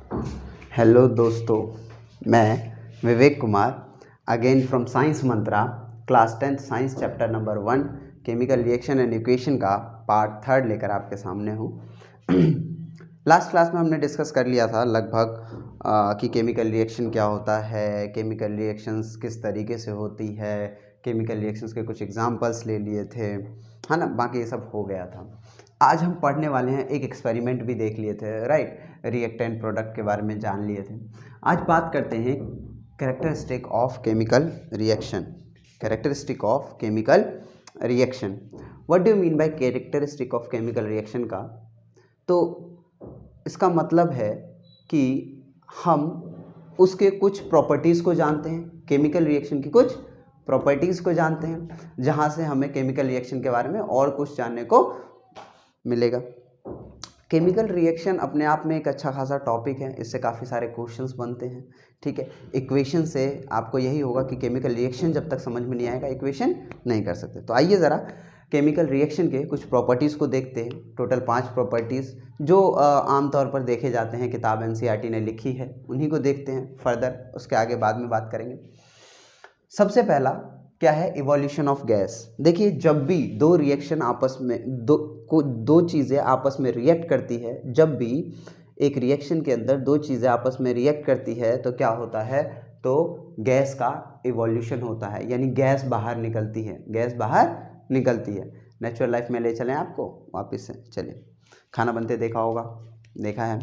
Hello दोस्तों, मैं Vivek Kumar again from science Mantra class 10th science chapter number 1 chemical reaction and equation का part 3 लेकर आपके सामने हूँ। लास्ट क्लास में हमने डिस्कस कर लिया था लगभग कि केमिकल रिएक्शन क्या होता है, केमिकल रिएक्शंस किस तरीके से होती है, केमिकल रिएक्शंस के कुछ एग्जांपल्स ले लिए थे, है ना। बाकी ये सब हो गया था। आज हम पढ़ने वाले हैं, एक एक्सपेरिमेंट भी देख लिए थे, राइट। रिएक्टेंट प्रोडक्ट के बारे में जान लिए थे। आज बात करते हैं characteristic of chemical reaction. Characteristic of chemical reaction, what do you mean by characteristic of chemical reaction का? तो इसका मतलब है कि हम उसके कुछ प्रॉपर्टीज़ को जानते हैं, केमिकल रिएक्शन की कुछ प्रॉपर्टीज़ को जानते हैं, जहाँ से हमें केमिकल रिएक्शन के बारे में और कुछ जानने को मिलेगा। केमिकल रिएक्शन अपने आप में एक अच्छा खासा टॉपिक है, इससे काफ़ी सारे क्वेश्चंस बनते हैं, ठीक है। इक्वेशन से आपको यही होगा कि केमिकल रिएक्शन जब तक समझ में नहीं आएगा इक्वेशन नहीं कर सकते। तो आइए ज़रा केमिकल रिएक्शन के कुछ प्रॉपर्टीज़ को देखते हैं। टोटल 5 प्रॉपर्टीज़ जो आमतौर पर देखे जाते हैं, किताब एनसीईआरटी ने लिखी है, उन्हीं को देखते हैं फर्दर, उसके आगे बाद में बात करेंगे। सबसे पहला क्या है? Evolution of gas. देखिए, जब भी दो रिएक्शन आपस में दो चीज़ें आपस में रिएक्ट करती है, जब भी एक रिएक्शन के अंदर दो चीज़ें आपस में रिएक्ट करती है तो क्या होता है? तो गैस का इवोल्यूशन होता है, यानी गैस बाहर निकलती है, गैस बाहर निकलती है। नेचुरल लाइफ में ले चलें आपको वापस से, चलिए। खाना बनते देखा होगा, देखा है,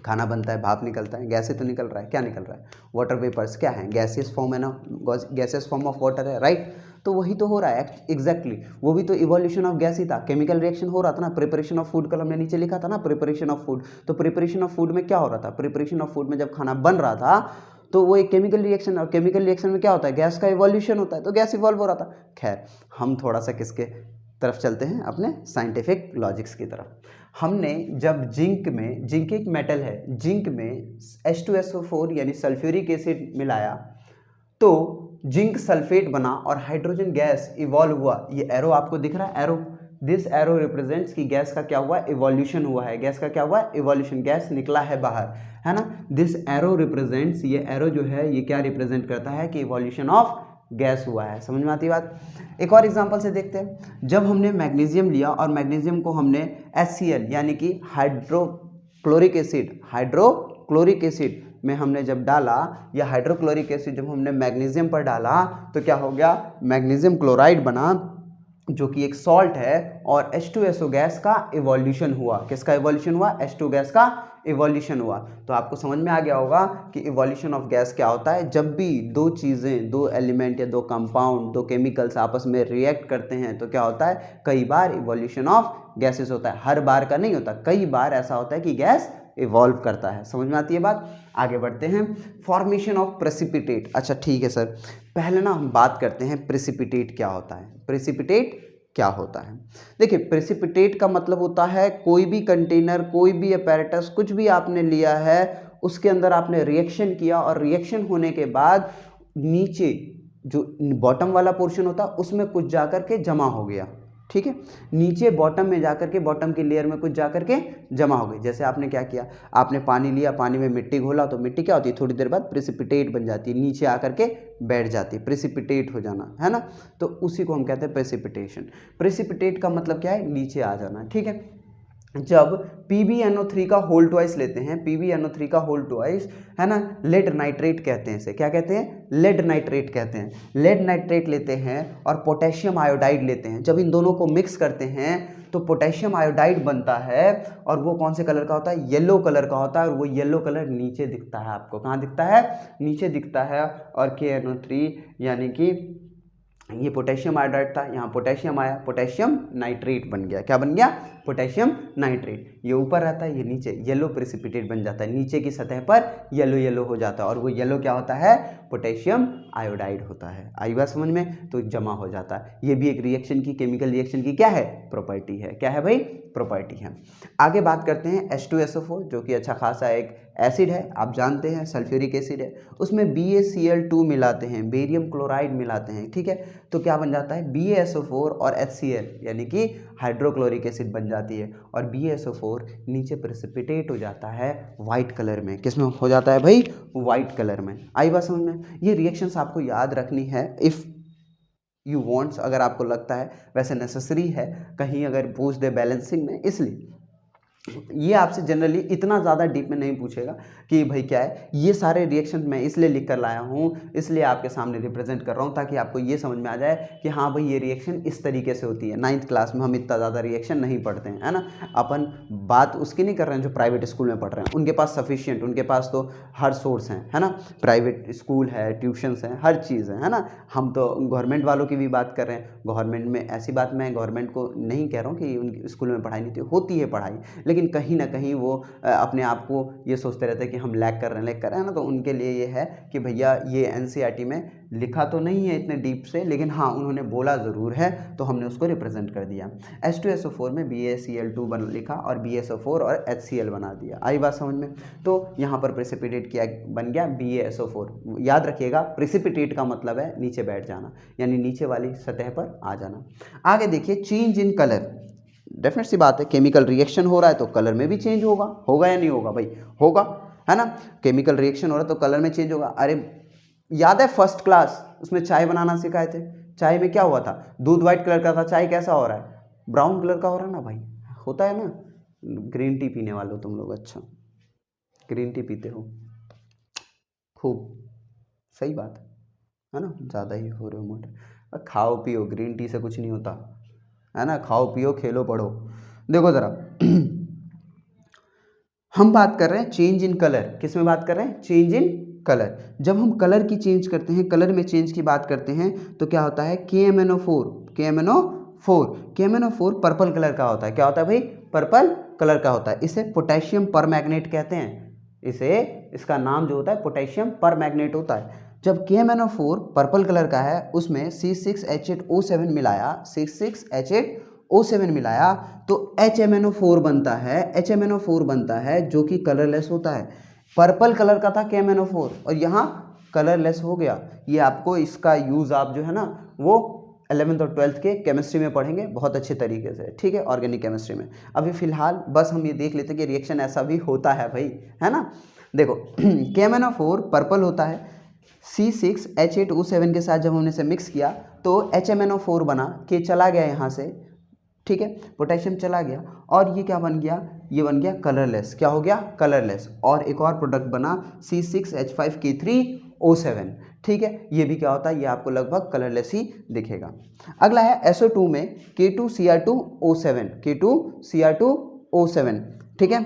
खाना बनता है, भाप निकलता है, गैस से तो निकल रहा है, क्या निकल रहा है? वाटर वेपर्स क्या है? गैसियस फॉर्म है ना, गैसियस फॉर्म ऑफ वाटर है, राइट। तो वही तो हो रहा है एग्जैक्टली, वो भी तो इवोल्यूशन ऑफ गैस ही था। केमिकल रिएक्शन हो रहा था ना, प्रिपरेशन ऑफ फूड, कल हमने नीचे लिखा था ना प्रिपरेशन ऑफ फूड। तो प्रिपरेशन ऑफ फूड में क्या हो रहा था? प्रिपरेशन ऑफ फूड में जब खाना बन रहा था तो वो एक केमिकल रिएक्शन, और केमिकल रिएक्शन में क्या होता है? गैस का इवोल्यूशन होता है, तो गैस इवॉल्व हो रहा था। खैर, हम थोड़ा सा किसके तरफ चलते हैं? अपने साइंटिफिक लॉजिक्स की तरफ। हमने जब जिंक एक मेटल है, जिंक में H2SO4 यानी सल्फ्यूरिक एसिड मिलाया तो जिंक सल्फेट बना और हाइड्रोजन गैस इवॉल्व हुआ। ये एरो आपको दिख रहा है, एरो, दिस एरो रिप्रेजेंट्स कि गैस का क्या हुआ? इवोल्यूशन हुआ है। गैस का क्या हुआ? इवोल्यूशन, गैस निकला है बाहर, है ना। दिस एरो रिप्रेजेंट्स, ये एरो जो है ये क्या रिप्रेजेंट करता है? कि इवोल्यूशन ऑफ गैस हुआ है। समझ में आती बात? एक और एग्जांपल से देखते हैं। जब हमने मैग्नीशियम लिया और मैग्नीशियम को हमने HCl यानी कि हाइड्रोक्लोरिक एसिड में हमने जब डाला, या हाइड्रोक्लोरिक एसिड जब हमने मैग्नीशियम पर डाला तो क्या हो गया? मैग्नीशियम क्लोराइड बना, जो कि एक सॉल्ट है, और H2SO गैस का इवोल्यूशन हुआ। किसका इवोल्यूशन हुआ? H2 गैस का इवोल्यूशन हुआ। तो आपको समझ में आ गया होगा कि इवोल्यूशन ऑफ गैस क्या होता है। जब भी दो चीज़ें, दो एलिमेंट या दो कंपाउंड, दो केमिकल्स आपस में रिएक्ट करते हैं तो क्या होता है? कई बार इवोल्यूशन ऑफ गैसेस होता है। हर बार का नहीं होता, कई बार ऐसा होता है कि गैस इवॉल्व करता है। समझ में आती है बात? आगे बढ़ते हैं। Formation of precipitate. अच्छा ठीक है सर, पहले ना हम बात करते हैं प्रेसिपिटेट क्या होता है। प्रेसिपिटेट क्या होता है? देखिए, प्रेसिपिटेट का मतलब होता है कोई भी कंटेनर, कोई भी अपैरेटस, कुछ भी आपने लिया है, उसके अंदर आपने रिएक्शन किया और रिएक्शन होने के बाद नीचे जो बॉटम वाला पोर्शन होता है उसमें कुछ जाकर के जमा हो गया, ठीक है। नीचे बॉटम में जाकर के, बॉटम की लेयर में कुछ जाकर के जमा हो गई। जैसे आपने क्या किया, आपने पानी लिया, पानी में मिट्टी घोला, तो मिट्टी क्या होती है? थोड़ी देर बाद प्रेसिपिटेट बन जाती है, नीचे आकर के बैठ जाती है, प्रेसिपिटेट हो जाना, है ना। तो उसी को हम कहते हैं प्रेसिपिटेशन। प्रेसिपिटेट का मतलब क्या है? नीचे आ जाना, ठीक है। जब PbNO3 का होल ट्वाइस लेते हैं, PbNO3 का होल ट्वाइस, है ना, लेड नाइट्रेट कहते हैं इसे, क्या कहते हैं? लेड नाइट्रेट कहते हैं। लेड नाइट्रेट लेते हैं और पोटेशियम आयोडाइड लेते हैं। जब इन दोनों को मिक्स करते हैं तो पोटेशियम आयोडाइड बनता है, और वो कौन से कलर का होता है? येलो कलर का होता है। और वो येलो कलर नीचे दिखता है आपको। कहाँ दिखता है? नीचे दिखता है। और KNO3 यानी कि ये पोटेशियम आयोडाइड था, यहाँ पोटेशियम आया, पोटेशियम नाइट्रेट बन गया। क्या बन गया? Potassium nitrate. ये ऊपर रहता है, ये नीचे, येलो प्रेसिपिटेट बन जाता है, नीचे की सतह पर येलो येलो हो जाता है, और वो येलो क्या होता है? पोटेशियम आयोडाइड होता है। आई बात समझ में? तो जमा हो जाता है। ये भी एक रिएक्शन की, केमिकल रिएक्शन की क्या है? प्रॉपर्टी है। क्या है भाई? प्रॉपर्टी है। आगे बात करते हैं H2SO4, जो कि अच्छा खासा एक एसिड है, आप जानते हैं सल्फ्यूरिक एसिड है, उसमें BaCl2 मिलाते हैं, बेरियम क्लोराइड मिलाते हैं, ठीक है, तो क्या बन जाता है BaSO4 और HCl यानी कि हाइड्रोक्लोरिक एसिड बन जाती है, और BaSO4 नीचे प्रेसिपिटेट हो जाता है वाइट कलर में। किस में हो जाता है भाई? वाइट कलर में। आई बात समझ में? ये रिएक्शंस आपको याद रखनी है इफ़ यू वांट्स, अगर आपको लगता है, वैसे नेसेसरी है कहीं अगर पूछ दे बैलेंसिंग में, इसलिए ये आपसे जनरली इतना ज़्यादा डीप में नहीं पूछेगा कि भाई क्या है। ये सारे रिएक्शन मैं इसलिए लिख कर लाया हूँ, इसलिए आपके सामने रिप्रेजेंट कर रहा हूँ ताकि आपको ये समझ में आ जाए कि हाँ भाई ये रिएक्शन इस तरीके से होती है। 9th क्लास में हम इतना ज़्यादा रिएक्शन नहीं पढ़ते हैं, है ना। अपन बात उसकी नहीं कर रहे हैं जो प्राइवेट स्कूल में पढ़ रहे हैं, उनके पास सफिशियंट, उनके पास तो हर सोर्स हैं, है ना, प्राइवेट स्कूल है, ट्यूशन्स हैं, हर चीज़ है ना। हम तो गवर्नमेंट वालों की भी बात कर रहे हैं। गवर्नमेंट में ऐसी बात, मैं गवर्नमेंट को नहीं कह रहा हूँ कि उनकी स्कूल में पढ़ाई नहीं होती है पढ़ाई, लेकिन कहीं ना कहीं वो अपने आप को ये सोचते रहते हैं कि हम लैग कर रहे हैं ना। तो उनके लिए ये है कि भैया ये एनसीईआरटी में लिखा तो नहीं है इतने डीप से, लेकिन हाँ उन्होंने बोला ज़रूर है, तो हमने उसको रिप्रेजेंट कर दिया। H2SO4 में BaCl2 बन लिखा और BaSO4 और HCl बना दिया। आई बात समझ में? तो यहाँ पर प्रेसिपिटेट किया, बन गया BaSO4। याद रखिएगा प्रेसिपिटेट का मतलब है नीचे बैठ जाना, यानी नीचे वाली सतह पर आ जाना। आगे देखिए, चेंज इन कलर। डेफिनेट सी बात है, केमिकल रिएक्शन हो रहा है तो कलर में भी चेंज होगा, होगा या नहीं होगा भाई? होगा, है ना। केमिकल रिएक्शन हो रहा है तो कलर में चेंज होगा। अरे याद है फर्स्ट क्लास उसमें चाय बनाना सिखाए थे, चाय में क्या हुआ था? दूध व्हाइट कलर का था, चाय कैसा हो रहा है? ब्राउन कलर का हो रहा है ना भाई, होता है ना। ग्रीन टी पीने वाले हो तुम लोग, अच्छा ग्रीन टी पीते हो खूब, सही बात है ना, ज़्यादा ही हो रहे हो मोटे। खाओ पियो, ग्रीन टी से कुछ नहीं होता, है ना। खाओ पियो, खेलो पढ़ो। देखो ज़रा हम बात कर रहे हैं चेंज इन कलर। किस में बात कर रहे हैं? Change in colour. जब हम कलर की चेंज करते हैं, कलर में चेंज की बात करते हैं, तो क्या होता है? KMNO4 पर्पल कलर का होता है। क्या होता है भाई? पर्पल कलर का होता है। इसे पोटेशियम परमैग्नेट कहते हैं। इसका नाम जो होता है पोटेशियम परमैग्नेट होता है। जब KMNO4 पर्पल कलर का है, उसमें C6H8O7 मिलाया, C6H8O7 मिलाया तो HMNO4 बनता है। HMNO4 बनता है जो कि कलरलेस होता है। पर्पल कलर का था KMNO4 और यहाँ कलरलेस हो गया। ये आपको इसका यूज़ आप जो है ना वो 11th और 12th के केमिस्ट्री में पढ़ेंगे बहुत अच्छे तरीके से, ठीक है, ऑर्गेनिक केमिस्ट्री में। अभी फिलहाल बस हम ये देख लेते हैं कि रिएक्शन ऐसा भी होता है भाई, है ना। देखो KMNO4 पर्पल होता है, C6H8O7 के साथ जब हमने इसे मिक्स किया तो HMNO4 बना, के चला गया यहाँ से, ठीक है, पोटेशियम चला गया और ये क्या बन गया? ये बन गया कलरलेस। क्या हो गया? कलरलेस। और एक और प्रोडक्ट बना C6H5K3O7, ठीक है, ये भी क्या होता है? ये आपको लगभग कलरलेस ही दिखेगा। अगला है SO2 में K2Cr2O7, ठीक है।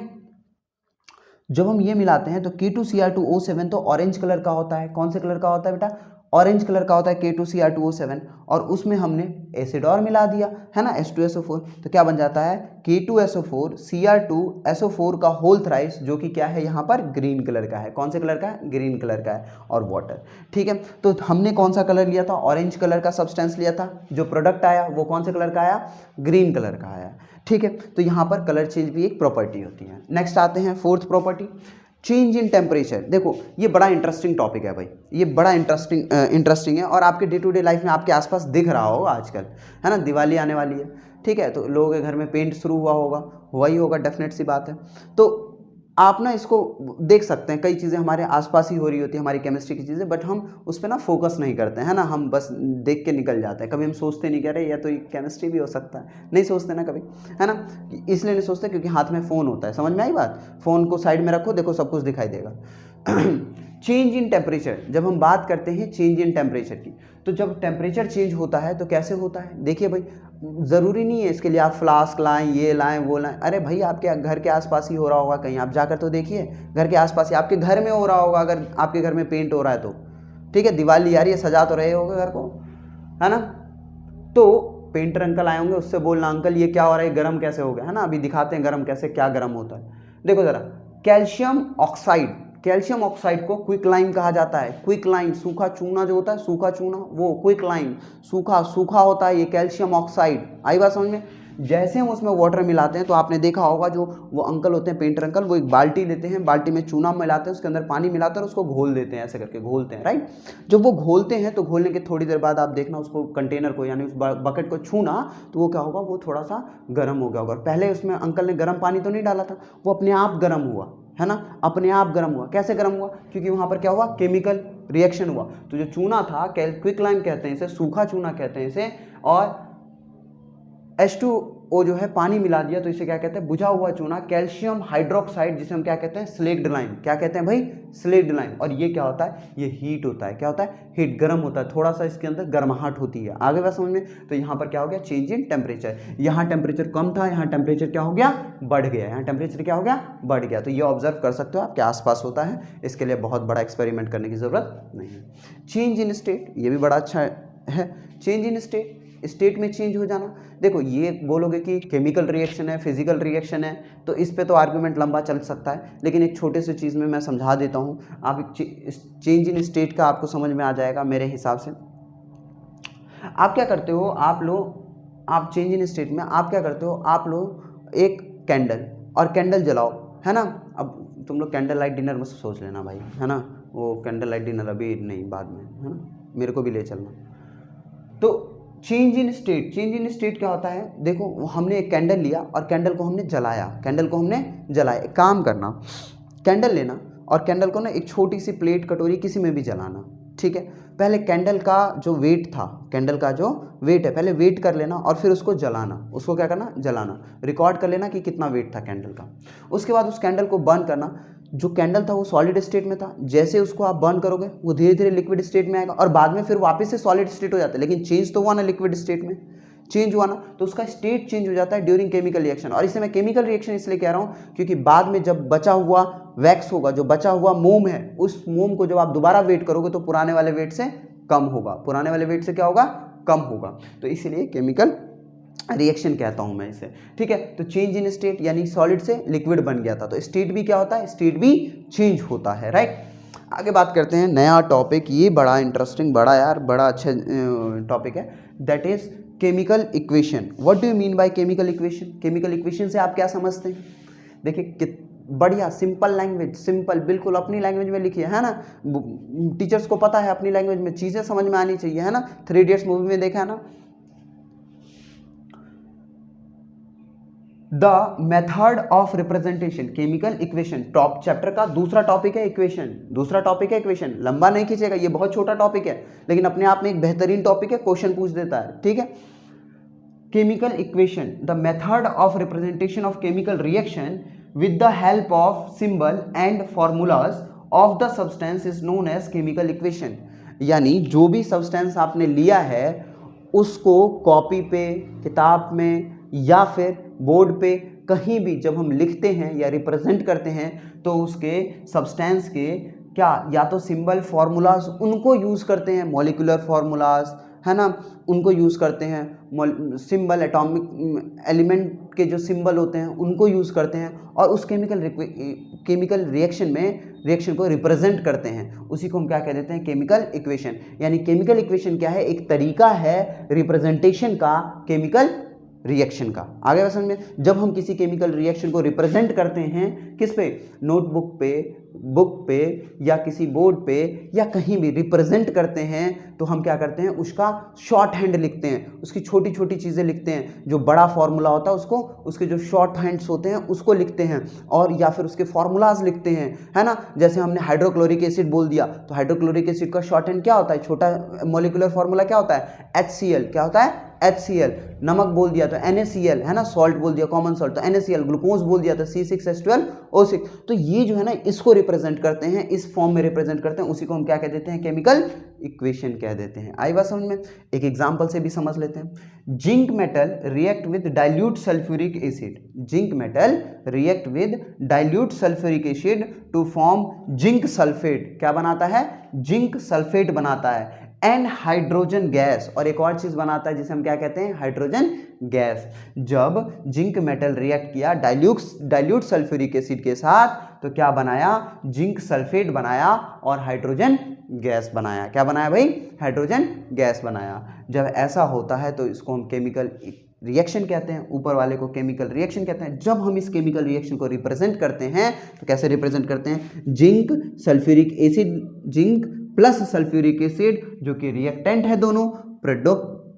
जब हम ये मिलाते हैं तो K2Cr2O7 तो ऑरेंज कलर का होता है। कौन से कलर का होता है बेटा? ऑरेंज कलर का होता है K2Cr2O7, और उसमें हमने एसिड और मिला दिया, है ना, H2SO4। तो क्या बन जाता है? K2SO4 Cr2SO4 का होल थ्राइस, जो कि क्या है यहाँ पर? ग्रीन कलर का है। कौन से कलर का है? ग्रीन कलर का है, और वाटर, ठीक है। तो हमने कौन सा कलर लिया था? ऑरेंज कलर का सब्सटेंस लिया था। जो प्रोडक्ट आया वो कौन से कलर का आया? ग्रीन कलर का आया, ठीक है। तो यहाँ पर कलर चेंज भी एक प्रॉपर्टी होती है। नेक्स्ट आते हैं fourth property, change in temperature. देखो ये बड़ा इंटरेस्टिंग टॉपिक है भाई, ये बड़ा इंटरेस्टिंग है, और आपके डे टू डे लाइफ में आपके आसपास दिख रहा होगा आजकल, है ना। दिवाली आने वाली है, ठीक है, तो लोगों के घर में पेंट शुरू हुआ ही होगा, डेफिनेट सी बात है। तो आप ना इसको देख सकते हैं, कई चीज़ें हमारे आसपास ही हो रही होती है, हमारी केमिस्ट्री की चीज़ें, बट हम उस पर ना फोकस नहीं करते हैं ना, हम बस देख के निकल जाते हैं। कभी हम सोचते नहीं, कह रहे या तो ये केमिस्ट्री भी हो सकता है, नहीं सोचते ना कभी, है ना। इसलिए नहीं सोचते क्योंकि हाथ में फ़ोन होता है। समझ में आई बात? फ़ोन को साइड में रखो, देखो सब कुछ दिखाई देगा। चेंज इन टेम्परेचर, जब हम बात करते हैं चेंज इन टेम्परेचर की, तो जब टेम्परेचर चेंज होता है तो कैसे होता है? देखिए भाई, ज़रूरी नहीं है इसके लिए आप फ्लास्क लाएं, ये लाएं, वो लाएं। अरे भाई आपके घर के आसपास ही हो रहा होगा, कहीं आप जाकर तो देखिए, घर के आसपास ही, आपके घर में हो रहा होगा, अगर आपके घर में पेंट हो रहा है तो, ठीक है। दिवाली आ रही है, सजा तो रहे होगे घर को, है ना। तो पेंटर अंकल आए होंगे, उससे बोलना अंकल ये क्या हो रहा है, गर्म कैसे हो गया, है ना। अभी दिखाते हैं गर्म कैसे, क्या गर्म होता है। देखो ज़रा, कैल्शियम ऑक्साइड को क्विक लाइम कहा जाता है। क्विक लाइम, सूखा चूना जो होता है, सूखा चूना, वो क्विक लाइम, सूखा होता है ये कैल्शियम ऑक्साइड। आई बात समझ में? जैसे हम उसमें वाटर मिलाते हैं तो आपने देखा होगा जो वो अंकल होते हैं, पेंटर अंकल, वो एक बाल्टी लेते हैं, बाल्टी में चूना मिलाते हैं, उसके अंदर पानी मिलाते हैं और उसको घोल देते हैं, ऐसे करके घोलते हैं, राइट। जब वो घोलते हैं तो घोलने के थोड़ी देर बाद आप देखना उसको कंटेनर को यानी उस बकेट को छूना तो वो क्या होगा, वो थोड़ा सा गर्म हो गया होगा। पहले उसमें अंकल ने गर्म पानी तो नहीं डाला था, वो अपने आप गर्म हुआ, है ना, अपने आप गर्म हुआ। कैसे गर्म हुआ? क्योंकि वहाँ पर क्या हुआ, केमिकल रिएक्शन हुआ। तो जो चूना था, क्विकलाइम कहते हैं इसे, सूखा चूना कहते हैं इसे, और H2O जो है पानी मिला दिया तो इसे क्या कहते हैं, बुझा हुआ चूना, कैल्शियम हाइड्रोक्साइड, जिसे हम क्या कहते हैं, स्लेक्ड लाइम। क्या कहते हैं भाई? Slaked lime. और ये क्या होता है, ये हीट होता है। क्या होता है? हीट, गर्म होता है, थोड़ा सा इसके अंदर गर्माहट होती है। आगे बात समझ में? तो यहाँ पर क्या हो गया, चेंज इन टेम्परेचर। यहाँ टेम्परेचर कम था, यहाँ टेम्परेचर क्या हो गया, बढ़ गया। यहाँ टेम्परेचर क्या हो गया, बढ़ गया। तो ये ऑब्जर्व कर सकते हो, आपके आसपास होता है, इसके लिए बहुत बड़ा एक्सपेरिमेंट करने की जरूरत नहीं है। चेंज इन स्टेट, ये भी बड़ा अच्छा है। चेंज इन स्टेट, स्टेट में चेंज हो जाना। देखो ये बोलोगे कि केमिकल रिएक्शन है, फिजिकल रिएक्शन है, तो इस पे तो आर्गुमेंट लंबा चल सकता है, लेकिन एक छोटे से चीज़ में मैं समझा देता हूँ। आप चेंज इन स्टेट का आपको समझ में आ जाएगा मेरे हिसाब से। आप क्या करते हो, आप चेंज इन स्टेट में आप क्या करते हो, आप लोग एक कैंडल और कैंडल जलाओ, है ना। अब तुम लोग कैंडल लाइट डिनर में सोच लेना भाई, है ना, वो कैंडल लाइट डिनर अभी नहीं, बाद में, है ना, मेरे को भी ले चलना। तो change in state, change in state क्या होता है, देखो हमने एक कैंडल लिया और कैंडल को हमने जलाया, एक काम करना, कैंडल लेना और कैंडल को ना एक छोटी सी प्लेट, कटोरी, किसी में भी जलाना, ठीक है। पहले कैंडल का जो वेट था, कैंडल का जो वेट है, पहले वेट कर लेना और फिर उसको जलाना। उसको क्या करना, जलाना, रिकॉर्ड कर लेना कि कितना वेट था कैंडल का। उसके बाद उस कैंडल को बर्न करना। जो कैंडल था वो सॉलिड स्टेट में था, जैसे उसको आप बर्न करोगे वो धीरे धीरे लिक्विड स्टेट में आएगा और बाद में फिर वापस से सॉलिड स्टेट हो जाता है। लेकिन चेंज तो हुआ ना, लिक्विड स्टेट में चेंज हुआ ना, तो उसका स्टेट चेंज हो जाता है ड्यूरिंग केमिकल रिएक्शन। और इसे मैं केमिकल रिएक्शन इसलिए कह रहा हूँ क्योंकि बाद में जब बचा हुआ वैक्स होगा, जो बचा हुआ मोम है, उस मोम को जब आप दोबारा वेट करोगे तो पुराने वाले वेट से कम होगा, पुराने वाले वेट से क्या होगा, कम होगा। तो इसलिए केमिकल रिएक्शन कहता हूं मैं इसे, ठीक है। तो चेंज इन स्टेट यानी सॉलिड से लिक्विड बन गया था, तो स्टेट भी क्या होता है, स्टेट भी चेंज होता है, राइट। आगे बात करते हैं, नया टॉपिक, ये बड़ा इंटरेस्टिंग, बड़ा अच्छा टॉपिक है, that is chemical equation. What do you mean by chemical equation? Chemical equation से आप क्या समझते हैं? देखिए बढ़िया सिंपल लैंग्वेज, सिंपल बिल्कुल अपनी लैंग्वेज में लिखिए, है ना। टीचर्स को पता है अपनी लैंग्वेज में चीज़ें समझ में आनी चाहिए, है ना। 3 इडियट्स मूवी में देखा है ना। The method of representation, chemical equation, top chapter का दूसरा टॉपिक है इक्वेशन, लंबा नहीं खींचेगा, ये बहुत छोटा टॉपिक है लेकिन अपने आप में एक बेहतरीन टॉपिक है, क्वेश्चन पूछ देता है, ठीक है। Chemical equation, the method of representation of chemical reaction with the help of symbol and formulas of the substance is known as chemical equation। यानी जो भी सब्सटेंस आपने लिया है उसको कॉपी पे, किताब में या फिर बोर्ड पे कहीं भी जब हम लिखते हैं या रिप्रेजेंट करते हैं तो उसके सब्सटेंस के क्या, या तो सिंबल, फार्मूलाज उनको यूज़ करते हैं, मॉलिक्यूलर फार्मूलाज, है ना, उनको यूज़ करते हैं, सिंबल, एटॉमिक एलिमेंट के जो सिंबल होते हैं उनको यूज़ करते हैं और उस केमिकल रिएक्शन में रिएक्शन को रिप्रेजेंट करते हैं, उसी को हम क्या कह देते हैं, केमिकल इक्वेशन। यानी केमिकल इक्वेशन क्या है, एक तरीका है रिप्रेजेंटेशन का केमिकल रिएक्शन का। आगे समझ में, जब हम किसी केमिकल रिएक्शन को रिप्रेजेंट करते हैं किस पे, नोटबुक पे, बुक पे या किसी बोर्ड पे या कहीं भी रिप्रेजेंट करते हैं तो हम क्या करते हैं, उसका शॉर्ट हैंड लिखते हैं, उसकी छोटी छोटी चीज़ें लिखते हैं, जो बड़ा फॉर्मूला होता है उसको, उसके जो शॉर्ट हैंड्स होते हैं उसको लिखते हैं, और या फिर उसके फॉर्मूलाज लिखते हैं, है ना। जैसे हमने हाइड्रोक्लोरिक एसिड बोल दिया तो हाइड्रोक्लोरिक एसिड का शॉर्ट हैंड क्या होता है, छोटा मॉलिक्यूलर फॉर्मूला क्या होता है, HCl। क्या होता है, HCl। नमक बोल दिया तो NaCl, है ना। सॉल्ट बोल दिया, कॉमन सॉल्ट, तो NaCl। ग्लूकोज बोल दिया तो C6H12O6। तो ये जो है ना, इसको रिप्रेजेंट करते हैं, इस फॉर्म में रिप्रेजेंट करते हैं, उसी को हम क्या कह देते हैं, केमिकल इक्वेशन कह देते हैं। आई बात समझ में? एक एग्जांपल से भी समझ लेते हैं। Zinc metal react with dilute sulphuric acid, zinc metal react with dilute sulphuric acid to form zinc sulphate. क्या बनाता है, जिंक सल्फेट बनाता है, एंड हाइड्रोजन गैस, और एक और चीज बनाता है जिसे हम क्या कहते हैं, हाइड्रोजन गैस। जब जिंक मेटल रिएक्ट किया डाइल्यूट सल्फ्यूरिक एसिड के साथ तो क्या बनाया, जिंक सल्फेट बनाया और हाइड्रोजन गैस बनाया। क्या बनाया भाई, हाइड्रोजन गैस बनाया। जब ऐसा होता है तो इसको हम केमिकल रिएक्शन कहते हैं, ऊपर वाले को केमिकल रिएक्शन कहते हैं। जब हम इस केमिकल रिएक्शन को रिप्रेजेंट करते हैं तो कैसे रिप्रेजेंट करते हैं, zinc sulphuric acid, zinc plus sulphuric acid जो कि रिएक्टेंट है, दोनों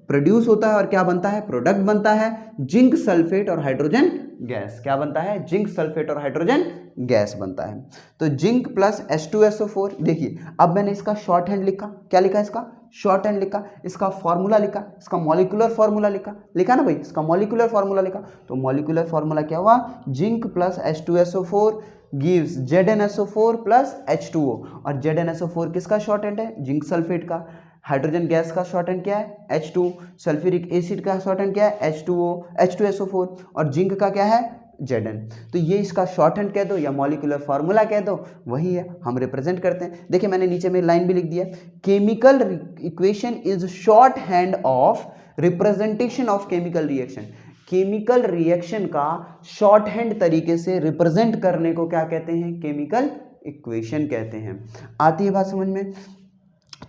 प्रोड्यूस होता है और क्या बनता है, प्रोडक्ट बनता है, जिंक सल्फेट और हाइड्रोजन गैस। क्या बनता है, जिंक सल्फेट और हाइड्रोजन गैस बनता है। तो जिंक प्लस H2SO4। देखिए अब मैंने इसका शॉर्ट हैंड लिखा, क्या लिखा, इसका शॉर्ट हैंड लिखा, इसका फॉर्मूला लिखा, इसका मॉलिक्यूलर फॉर्मूला लिखा ना भाई, इसका मॉलिक्यूलर फॉर्मूला लिखा। तो मॉलिक्यूलर फॉर्मूला क्या हुआ, zinc plus H2SO4 gives ZnSO4 plus H2O। और ZnSO4 किसका शॉर्ट हैंड है, जिंक सल्फेट का। हाइड्रोजन गैस का शॉर्ट हैंड क्या है, H2। सल्फ्यूरिक एसिड का शॉर्ट हैंड क्या है, H2O, H2SO4। और जिंक का क्या है, Zn। तो ये इसका शॉर्ट हैंड कह दो या मॉलिक्यूलर फार्मूला कह दो, वही है, हम रिप्रेजेंट करते हैं। देखिए मैंने नीचे में लाइन भी लिख दिया, chemical equation is short hand of representation of chemical reaction. Chemical reaction का शॉर्ट हैंड तरीके से रिप्रेजेंट करने को क्या कहते हैं, केमिकल इक्वेशन कहते हैं। आती है बात समझ में।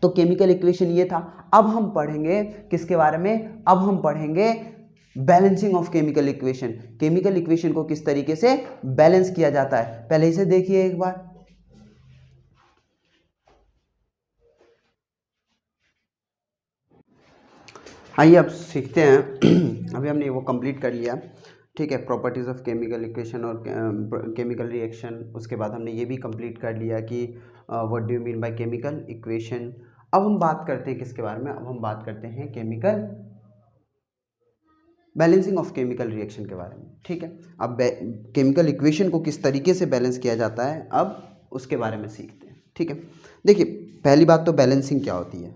तो केमिकल इक्वेशन ये था। अब हम पढ़ेंगे किसके बारे में, अब हम पढ़ेंगे balancing of chemical equation. Chemical equation को किस तरीके से बैलेंस किया जाता है, पहले इसे देखिए एक बार। आइए अब सीखते हैं। अभी हमने वो कंप्लीट कर लिया, ठीक है, प्रॉपर्टीज ऑफ केमिकल इक्वेशन और केमिकल रिएक्शन। उसके बाद हमने ये भी कंप्लीट कर लिया कि what do you mean by chemical equation. अब हम बात करते हैं किसके बारे में, अब हम बात करते हैं chemical balancing of chemical reaction के बारे में, ठीक है। अब केमिकल इक्वेशन को किस तरीके से बैलेंस किया जाता है, अब उसके बारे में सीखते हैं, ठीक है। देखिए पहली बात तो बैलेंसिंग क्या होती है।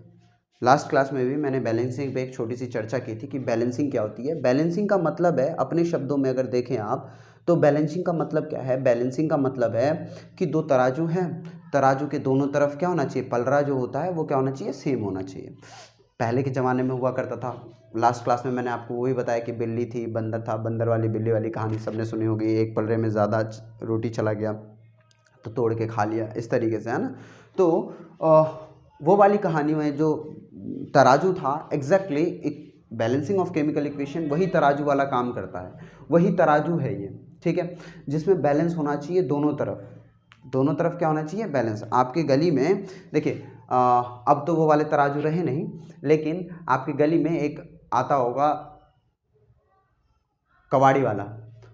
लास्ट क्लास में भी मैंने बैलेंसिंग पे एक छोटी सी चर्चा की थी कि बैलेंसिंग क्या होती है। बैलेंसिंग का मतलब है, अपने शब्दों में अगर देखें आप तो बैलेंसिंग का मतलब क्या है, बैलेंसिंग का मतलब है कि दो तराजू हैं, तराजू के दोनों तरफ क्या होना चाहिए, पलड़ा जो होता है वो क्या होना चाहिए, सेम होना चाहिए। पहले के ज़माने में हुआ करता था। लास्ट क्लास में मैंने आपको वही बताया कि बिल्ली थी, बंदर था, बंदर वाली बिल्ली वाली कहानी सबने सुनी होगी। एक पलड़े में ज़्यादा रोटी चला गया तो तोड़ के खा लिया, इस तरीके से, है ना। तो वो वाली कहानी में जो तराजू था, एग्जैक्टली एक बैलेंसिंग ऑफ केमिकल इक्वेशन वही तराजू वाला काम करता है, वही तराजू है ये, ठीक है, जिसमें बैलेंस होना चाहिए दोनों तरफ। दोनों तरफ क्या होना चाहिए, बैलेंस। आपकी गली में देखिए अब तो वो वाले तराजू रहे नहीं, लेकिन आपकी गली में एक आता होगा कबाड़ी वाला,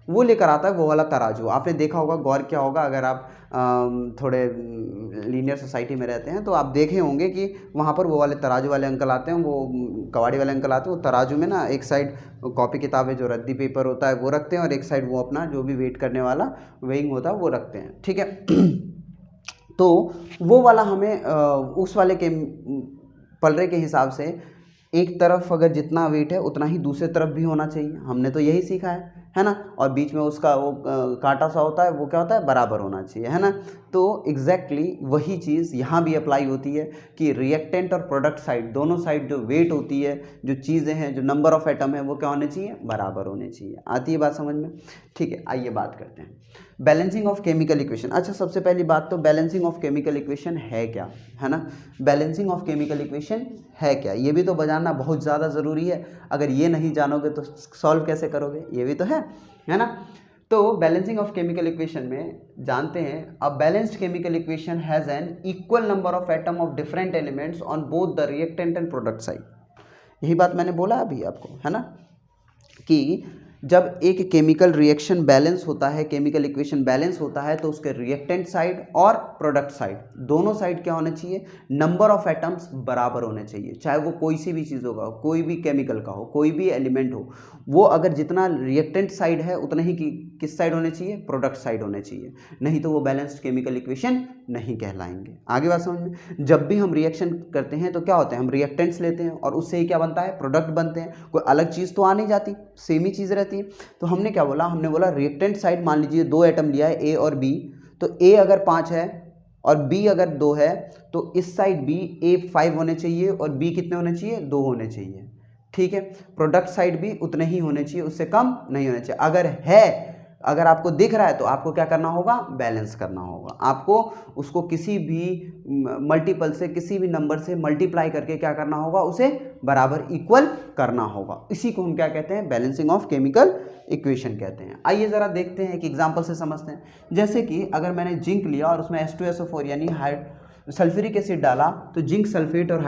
वो लेकर आता है वो वाला तराजू। आपने देखा होगा, गौर किया होगा, अगर आप थोड़े लीनियर सोसाइटी में रहते हैं तो आप देखे होंगे कि वहाँ पर वो वाले तराजू वाले अंकल आते हैं, वो कबाड़ी वाले अंकल आते हैं। वो तराजू में ना एक साइड कॉपी किताबें जो रद्दी पेपर होता है वो रखते हैं, और एक साइड वो अपना जो भी वेट करने वाला वेइंग होता है वो रखते हैं, ठीक है। तो वो वाला हमें उस वाले के पलड़े के हिसाब से एक तरफ अगर जितना वेट है उतना ही दूसरे तरफ भी होना चाहिए, हमने तो यही सीखा है ना। और बीच में उसका वो कांटा सा होता है, वो क्या होता है, बराबर होना चाहिए, है ना। तो एग्जैक्टली वही चीज़ यहाँ भी अप्लाई होती है कि रिएक्टेंट और प्रोडक्ट साइड, दोनों साइड जो वेट होती है, जो चीज़ें हैं, जो नंबर ऑफ एटम है, वो क्या होने चाहिए, बराबर होने चाहिए। आती है बात समझ में, ठीक है। आइए बात करते हैं बैलेंसिंग ऑफ केमिकल इक्वेशन। अच्छा, सबसे पहली बात तो बैलेंसिंग ऑफ केमिकल इक्वेशन है क्या, है ना। बैलेंसिंग ऑफ केमिकल इक्वेशन है क्या, ये भी तो जानना बहुत ज़्यादा ज़रूरी है। अगर ये नहीं जानोगे तो सॉल्व कैसे करोगे, ये भी तो है ना। तो बैलेंसिंग ऑफ केमिकल इक्वेशन में जानते हैं, a balanced chemical equation has an equal number of atom of different elements on both the reactant and product side. यही बात मैंने बोला अभी आपको, है ना, कि जब एक केमिकल रिएक्शन बैलेंस होता है, केमिकल इक्वेशन बैलेंस होता है, तो उसके रिएक्टेंट साइड और प्रोडक्ट साइड, दोनों साइड क्या होना चाहिए, नंबर ऑफ एटम्स बराबर होने चाहिए। चाहे वो कोई सी भी चीज़ होगा, कोई भी केमिकल का हो, कोई भी एलिमेंट हो, वो अगर जितना रिएक्टेंट साइड है उतना ही किस साइड होने चाहिए, प्रोडक्ट साइड होने चाहिए, नहीं तो वो बैलेंस्ड केमिकल इक्वेशन नहीं कहलाएंगे। आगे बात समझ में। जब भी हम रिएक्शन करते हैं तो क्या होता है, हम रिएक्टेंट्स लेते हैं और उससे ही क्या बनता है, प्रोडक्ट बनते हैं। कोई अलग चीज़ तो आ नहीं जाती, सेम ही चीज़ रहती है। तो हमने क्या बोला, हमने बोला रिएक्टेंट साइड, मान लीजिए दो एटम लिया है, ए और बी, तो ए अगर 5 है और बी अगर 2 है, तो इस साइड बी ए 5 होने चाहिए और बी कितने होने चाहिए, 2 होने चाहिए, ठीक है। प्रोडक्ट साइड भी उतने ही होने चाहिए, उससे कम नहीं होने चाहिए। अगर आपको दिख रहा है तो आपको क्या करना होगा, बैलेंस करना होगा। आपको उसको किसी भी मल्टीपल से, किसी भी नंबर से मल्टीप्लाई करके क्या करना होगा, उसे बराबर इक्वल करना होगा। इसी को हम क्या कहते हैं, बैलेंसिंग ऑफ केमिकल इक्वेशन कहते हैं। आइए ज़रा देखते हैं, एक एग्जाम्पल से समझते हैं। जैसे कि अगर मैंने जिंक लिया और उसमें H2SO4 यानी सल्फ्यूरिक एसिड डाला तो जिंक सल्फेट और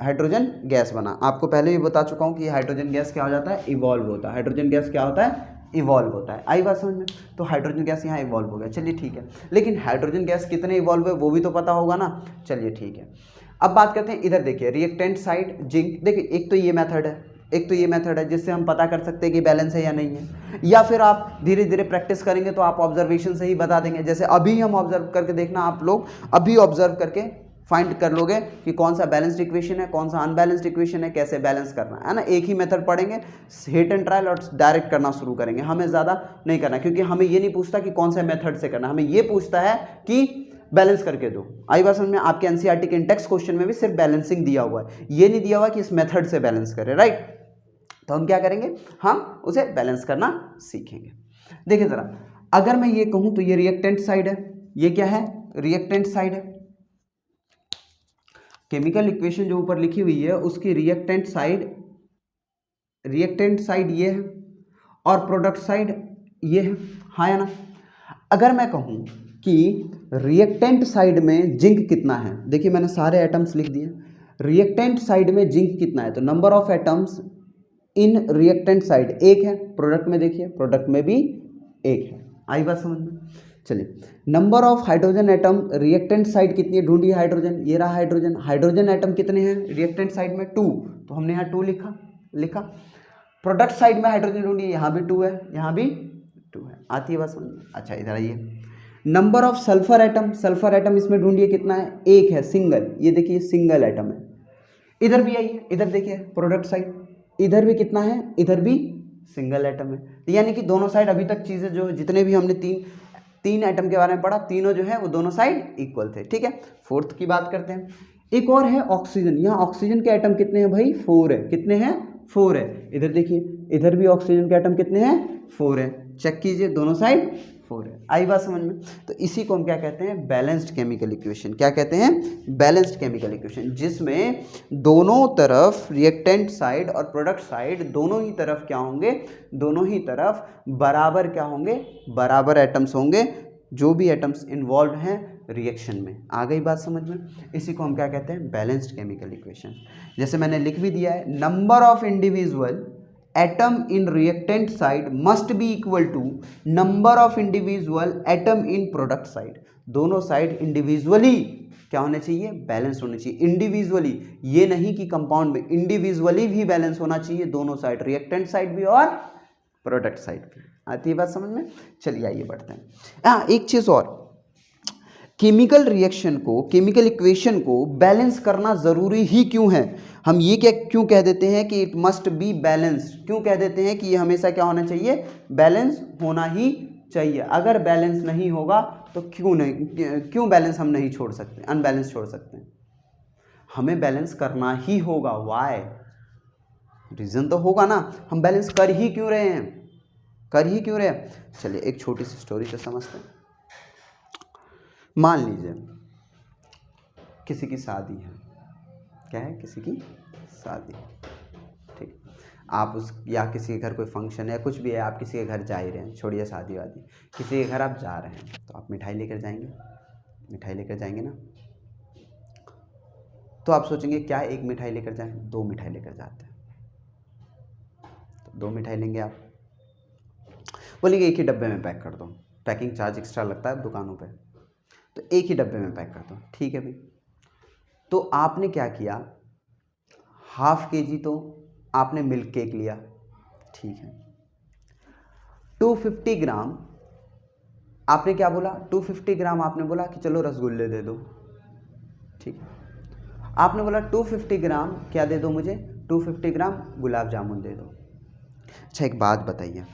हाइड्रोजन गैस बना। आपको पहले भी बता चुका हूँ कि हाइड्रोजन गैस क्या हो जाता है, इवॉल्व होता है। हाइड्रोजन गैस क्या होता है, इवॉल्व होता है। आई बात समझ में? तो हाइड्रोजन गैस यहाँ इवॉल्व हो गया, चलिए ठीक है। लेकिन हाइड्रोजन गैस कितने इवॉल्व है वो भी तो पता होगा ना, चलिए ठीक है। अब बात करते हैं, इधर देखिए रिएक्टेंट साइड जिंक, देखिए एक तो ये मेथड है, जिससे हम पता कर सकते हैं कि बैलेंस है या नहीं है। या फिर आप धीरे धीरे प्रैक्टिस करेंगे तो आप ऑब्जर्वेशन से ही बता देंगे। जैसे अभी हम ऑब्जर्व करके देखना, आप लोग अभी ऑब्जर्व करके फाइंड कर लोगे कि कौन सा बैलेंस्ड इक्वेशन है, कौन सा अनबैलेंस्ड इक्वेशन है, कैसे बैलेंस करना है ना। एक ही मेथड पढ़ेंगे, हिट एंड ट्रायल, और डायरेक्ट करना शुरू करेंगे। हमें ज़्यादा नहीं करना, क्योंकि हमें ये नहीं पूछता कि कौन सा मेथड से करना, हमें ये पूछता है कि बैलेंस करके दो। आई बात समझ में? आपके एनसीईआरटी के इंडेक्स क्वेश्चन में भी सिर्फ बैलेंसिंग दिया हुआ है, ये नहीं दिया हुआ कि इस मेथड से बैलेंस करें, राइट। तो हम क्या करेंगे, हम उसे बैलेंस करना सीखेंगे। देखिए ज़रा, अगर मैं ये कहूँ तो ये रिएक्टेंट साइड है, ये क्या है, रिएक्टेंट साइड है। केमिकल इक्वेशन जो ऊपर लिखी हुई है उसकी रिएक्टेंट साइड ये है और प्रोडक्ट साइड ये है, हाँ या ना। अगर मैं कहूँ कि रिएक्टेंट साइड में जिंक कितना है, देखिए मैंने सारे एटम्स लिख दिए। रिएक्टेंट साइड में जिंक कितना है, तो number of atoms in reactant side एक है, प्रोडक्ट में देखिए प्रोडक्ट में भी एक है। आई बात समझ में? चलिए, number of hydrogen atom reactant side कितनी है, ढूंढिए हाइड्रोजन, ये रहा हाइड्रोजन। हाइड्रोजन एटम कितने हैं रिएक्टेंट साइड में, 2, तो हमने यहाँ 2 लिखा। प्रोडक्ट साइड में हाइड्रोजन ढूंढिए, यहाँ भी 2 है, यहाँ भी 2 है। आती है बात समझ में? अच्छा इधर आइए, नंबर ऑफ सल्फर एटम इसमें ढूंढिए कितना है, 1 है, सिंगल, ये देखिए सिंगल एटम है। इधर भी आइए, इधर देखिए प्रोडक्ट साइड, इधर भी कितना है, इधर भी सिंगल एटम है। यानी कि दोनों साइड अभी तक चीज़ें जो जितने भी हमने तीन एटम के बारे में पढ़ा, तीनों जो है वो दोनों साइड इक्वल थे, ठीक है। फोर्थ की बात करते हैं, एक और है ऑक्सीजन। यहाँ ऑक्सीजन के एटम कितने हैं भाई, 4 है। कितने हैं, 4 है। इधर देखिए, इधर भी ऑक्सीजन के एटम कितने हैं, 4 है। चेक कीजिए, दोनों साइड 4 है। आई बात समझ में? तो इसी को हम क्या कहते हैं, बैलेंस्ड केमिकल इक्वेशन। क्या कहते हैं, बैलेंस्ड केमिकल इक्वेशन, जिसमें दोनों तरफ रिएक्टेंट साइड और प्रोडक्ट साइड दोनों ही तरफ क्या होंगे, दोनों ही तरफ बराबर क्या होंगे, बराबर एटम्स होंगे, जो भी एटम्स इन्वॉल्व हैं रिएक्शन में। आ गई बात समझ में? इसी को हम क्या कहते हैं, बैलेंस्ड केमिकल इक्वेशन। जैसे मैंने लिख भी दिया है, number of individual atom in reactant side must be equal to number of individual atom in product side. दोनों साइड इंडिविजुअली क्या होने चाहिए, बैलेंस होने चाहिए। इंडिविजुअली, ये नहीं कि कंपाउंड में, इंडिविजुअली भी बैलेंस होना चाहिए, दोनों साइड, रिएक्टेंट साइड भी और प्रोडक्ट साइड भी। आती है बात समझ में? चलिए आइए बढ़ते हैं। हाँ, एक चीज़ और, केमिकल रिएक्शन को, केमिकल इक्वेशन को बैलेंस करना ज़रूरी ही क्यों है। हम ये क्या क्यों कह देते हैं कि इट मस्ट बी बैलेंस्ड, क्यों कह देते हैं कि ये हमेशा क्या होना चाहिए, बैलेंस होना ही चाहिए। अगर बैलेंस नहीं होगा तो क्यों बैलेंस हम नहीं छोड़ सकते, अनबैलेंस छोड़ सकते हैं। हमें बैलेंस करना ही होगा। वाई, रीज़न तो होगा ना, हम बैलेंस कर ही क्यों रहे हैं, चलिए एक छोटी सी स्टोरी से समझते हैं। मान लीजिए किसी की शादी है, क्या है, किसी की शादी, ठीक, आप उस या किसी के घर कोई फंक्शन है, कुछ भी है, आप किसी के घर जा ही रहे हैं, छोड़िए शादी वादी, किसी के घर आप जा रहे हैं, तो आप मिठाई लेकर जाएंगे ना। तो आप सोचेंगे क्या एक मिठाई लेकर जाएं, 2 मिठाई लेकर जाते हैं, तो 2 मिठाई लेंगे आप, बोलेंगे एक ही डब्बे में पैक कर दो, पैकिंग चार्ज एक्स्ट्रा लगता है दुकानों पे, तो एक ही डब्बे में पैक कर दो, ठीक है भाई। तो आपने क्या किया, ½ kg तो आपने मिल्क केक लिया, ठीक है। 250 ग्राम आपने क्या बोला, 250 ग्राम आपने बोला कि चलो रसगुल्ले दे दो, ठीक है। आपने बोला 250 ग्राम क्या दे दो मुझे, 250 ग्राम गुलाब जामुन दे दो। अच्छा एक बात बताइए,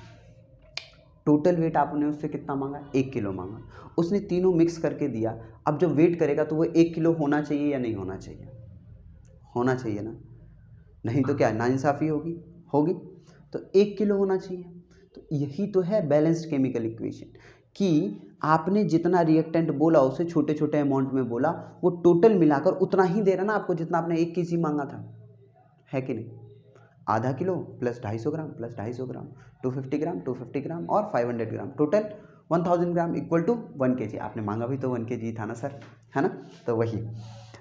टोटल वेट आपने उससे कितना मांगा, 1 किलो मांगा, उसने तीनों मिक्स करके दिया। अब जब वेट करेगा तो वो 1 किलो होना चाहिए या नहीं होना चाहिए, होना चाहिए ना, नहीं तो क्या नाइंसाफ़ी होगी। तो 1 किलो होना चाहिए। तो यही तो है बैलेंस्ड केमिकल इक्वेशन, कि आपने जितना रिएक्टेंट बोला उसे छोटे छोटे अमाउंट में बोला, वो टोटल मिलाकर उतना ही दे रहा ना आपको जितना आपने 1 kg मांगा था, है कि नहीं। आधा kilo plus 250 gram plus 250 gram 250 gram 250 gram और 500 gram, total 1000 gram equal to 1 kg। आपने मांगा भी तो 1 kg था ना सर, है ना। तो वही